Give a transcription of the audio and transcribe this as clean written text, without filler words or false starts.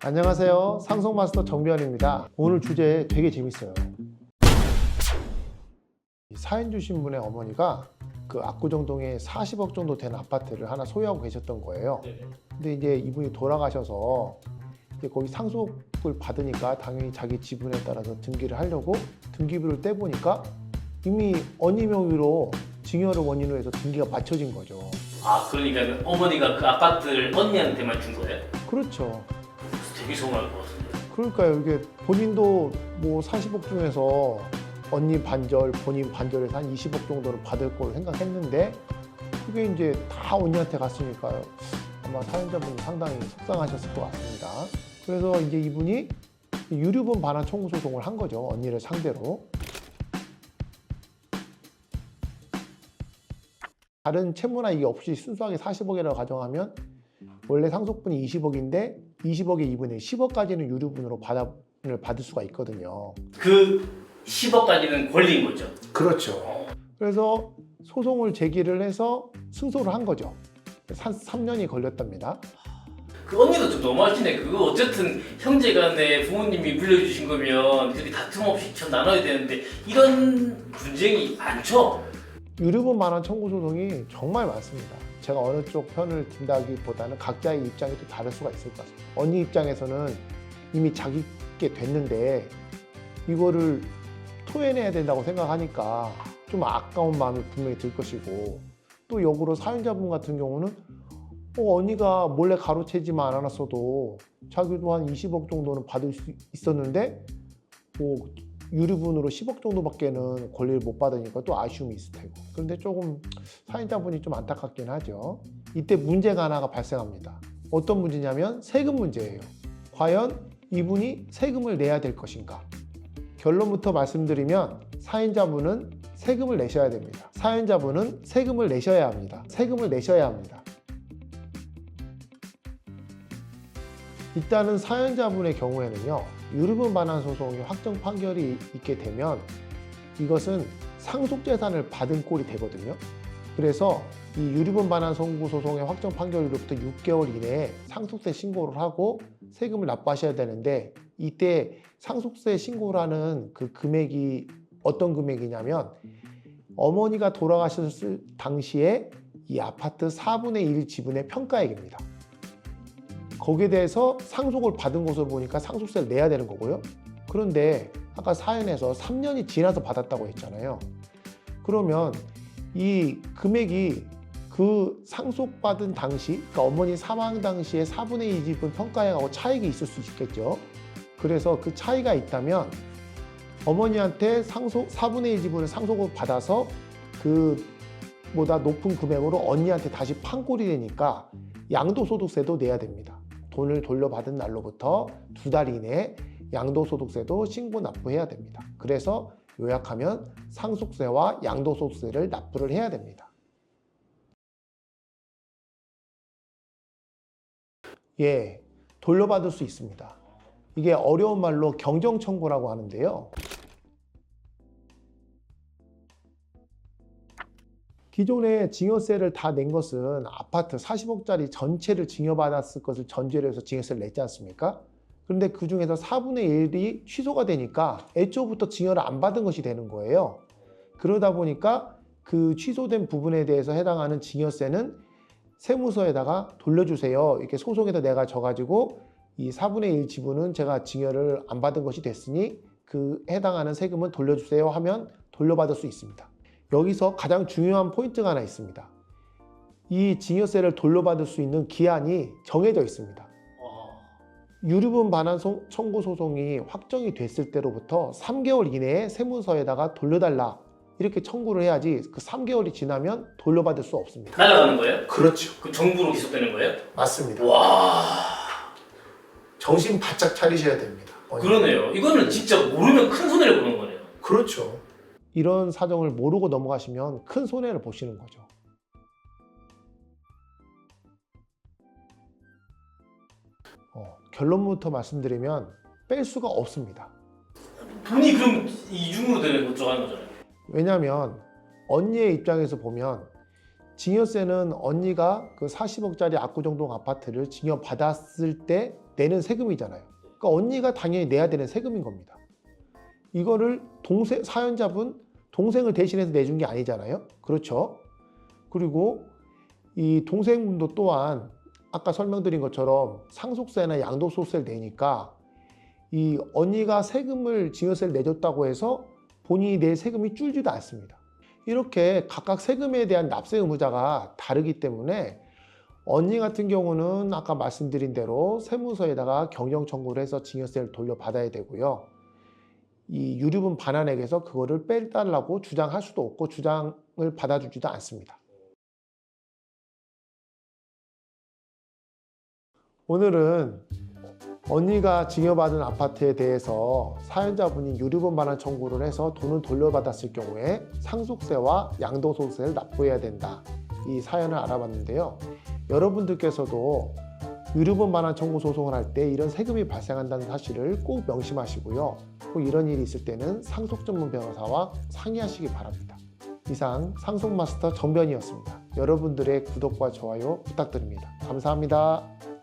안녕하세요. 상속마스터 정비원입니다. 오늘 주제 되게 재밌어요. 사연 주신 분의 어머니가 그 압구정동에 40억 정도 되는 아파트를 하나 소유하고 계셨던 거예요. 근데 이제 이분이 돌아가셔서 이제 거기 상속을 받으니까 당연히 자기 지분에 따라서 등기를 하려고 등기부를 떼보니까 이미 언니 명의로 증여를 원인으로 해서 등기가 맞춰진 거죠. 아, 그러니까 어머니가 그 아파트를 언니한테만 준 거예요? 그렇죠. 되게 서운할 것 같은데. 그러니까요. 이게 본인도 뭐 40억 중에서 언니 반절, 본인 반절에서 한 20억 정도를 받을 걸로 생각했는데 그게 이제 다 언니한테 갔으니까요. 아마 사연자분이 상당히 속상하셨을 것 같습니다. 그래서 이제 이분이 유류분 반환 청구 소송을 한 거죠. 언니를 상대로. 다른 채무나 이게 없이 순수하게 40억이라고 가정하면 원래 상속분이 20억인데 20억의 2분의 10억까지는 유류분으로 받을 수가 있거든요. 그 10억까지는 권리인 거죠? 그렇죠. 그래서 소송을 제기를 해서 승소를 한 거죠. 3년이 걸렸답니다. 그 언니도 좀 너무하시네. 그거 어쨌든 형제간에 부모님이 물려주신 거면 그렇게 다툼 없이 전 나눠야 되는데 이런 분쟁이 많죠? 유류분 반환 청구 소송이 정말 많습니다. 제가 어느 쪽 편을 든다기보다는 각자의 입장이 또 다를 수가 있을 것 같습니다. 언니 입장에서는 이미 자기께 됐는데 이거를 토해내야 된다고 생각하니까 좀 아까운 마음이 분명히 들 것이고, 또 역으로 사연자분 같은 경우는 언니가 몰래 가로채지만 않았어도 자기도 한 20억 정도는 받을 수 있었는데 뭐 유류분으로 10억 정도밖에는 권리를 못 받으니까 또 아쉬움이 있을 테고. 그런데 조금 사연자분이 좀 안타깝긴 하죠. 이때 문제가 하나가 발생합니다. 어떤 문제냐면 세금 문제예요. 과연 이분이 세금을 내야 될 것인가? 결론부터 말씀드리면 사연자분은 세금을 내셔야 됩니다. 사연자분은 세금을 내셔야 합니다. 세금을 내셔야 합니다. 일단은 사연자분의 경우에는요, 유류분 반환 소송이 확정 판결이 있게 되면 이것은 상속재산을 받은 꼴이 되거든요. 그래서 이 유류분 반환 청구 소송의 확정 판결로부터 6개월 이내에 상속세 신고를 하고 세금을 납부하셔야 되는데, 이때 상속세 신고를 하는 그 금액이 어떤 금액이냐면 어머니가 돌아가셨을 당시에 이 아파트 4분의 1 지분의 평가액입니다. 거기에 대해서 상속을 받은 것으로 보니까 상속세를 내야 되는 거고요. 그런데 아까 사연에서 3년이 지나서 받았다고 했잖아요. 그러면 이 금액이 그 상속받은 당시, 그러니까 어머니 사망 당시에 4분의 2 지분 평가액하고 차익이 있을 수 있겠죠. 그래서 그 차이가 있다면 어머니한테 4분의 1 지분을 상속을 받아서 그보다 높은 금액으로 언니한테 다시 판꼴이 되니까 양도소득세도 내야 됩니다. 돈을 돌려받은 날로부터 2달 이내에 양도소득세도 신고 납부해야 됩니다. 그래서 요약하면 상속세와 양도소득세를 납부를 해야 됩니다. 예, 돌려받을 수 있습니다. 이게 어려운 말로 경정청구라고 하는데요. 기존에 증여세를 다 낸 것은 아파트 40억짜리 전체를 증여받았을 것을 전제로 해서 증여세를 냈지 않습니까? 그런데 그 중에서 4분의 1이 취소가 되니까 애초부터 증여를 안 받은 것이 되는 거예요. 그러다 보니까 그 취소된 부분에 대해서 해당하는 증여세는 세무서에다가 돌려주세요. 이렇게 소송에다 내가 져가지고 이 4분의 1 지분은 제가 증여를 안 받은 것이 됐으니 그 해당하는 세금은 돌려주세요 하면 돌려받을 수 있습니다. 여기서 가장 중요한 포인트가 하나 있습니다. 이 증여세를 돌려받을 수 있는 기한이 정해져 있습니다. 유류분 반환 청구 소송이 확정이 됐을 때로부터 3개월 이내에 세무서에다가 돌려달라 이렇게 청구를 해야지 그 3개월이 지나면 돌려받을 수 없습니다. 날아가는 거예요? 그렇죠. 그 정부로 기속되는 거예요? 맞습니다. 와, 정신 바짝 차리셔야 됩니다. 그러네요. 이거는 진짜 모르면 큰 손해를 보는 거네요. 그렇죠. 이런 사정을 모르고 넘어가시면 큰 손해를 보시는 거죠. 결론부터 말씀드리면 뺄 수가 없습니다. 돈이 그럼 이중으로 되는 거 들어가는 거잖아요. 왜냐하면 언니의 입장에서 보면 증여세는 언니가 그 40억짜리 압구정동 아파트를 증여받았을 때 내는 세금이잖아요. 그러니까 언니가 당연히 내야 되는 세금인 겁니다. 이거를 사연자분 동생을 대신해서 내준 게 아니잖아요. 그렇죠? 그리고 이 동생분도 또한 아까 설명드린 것처럼 상속세나 양도소득세를 내니까 이 언니가 증여세를 내줬다고 해서 본인이 낼 세금이 줄지도 않습니다. 이렇게 각각 세금에 대한 납세 의무자가 다르기 때문에 언니 같은 경우는 아까 말씀드린 대로 세무서에다가 경정 청구를 해서 증여세를 돌려받아야 되고요. 이 유류분 반환액에서 그거를 빼달라고 주장할 수도 없고 주장을 받아주지도 않습니다. 오늘은 언니가 증여받은 아파트에 대해서 사연자분이 유류분 반환 청구를 해서 돈을 돌려받았을 경우에 상속세와 양도소득세를 납부해야 된다. 이 사연을 알아봤는데요. 여러분들께서도 유류분 반환 청구 소송을 할 때 이런 세금이 발생한다는 사실을 꼭 명심하시고요. 꼭 이런 일이 있을 때는 상속 전문 변호사와 상의하시기 바랍니다. 이상 상속마스터 정변이었습니다. 여러분들의 구독과 좋아요 부탁드립니다. 감사합니다.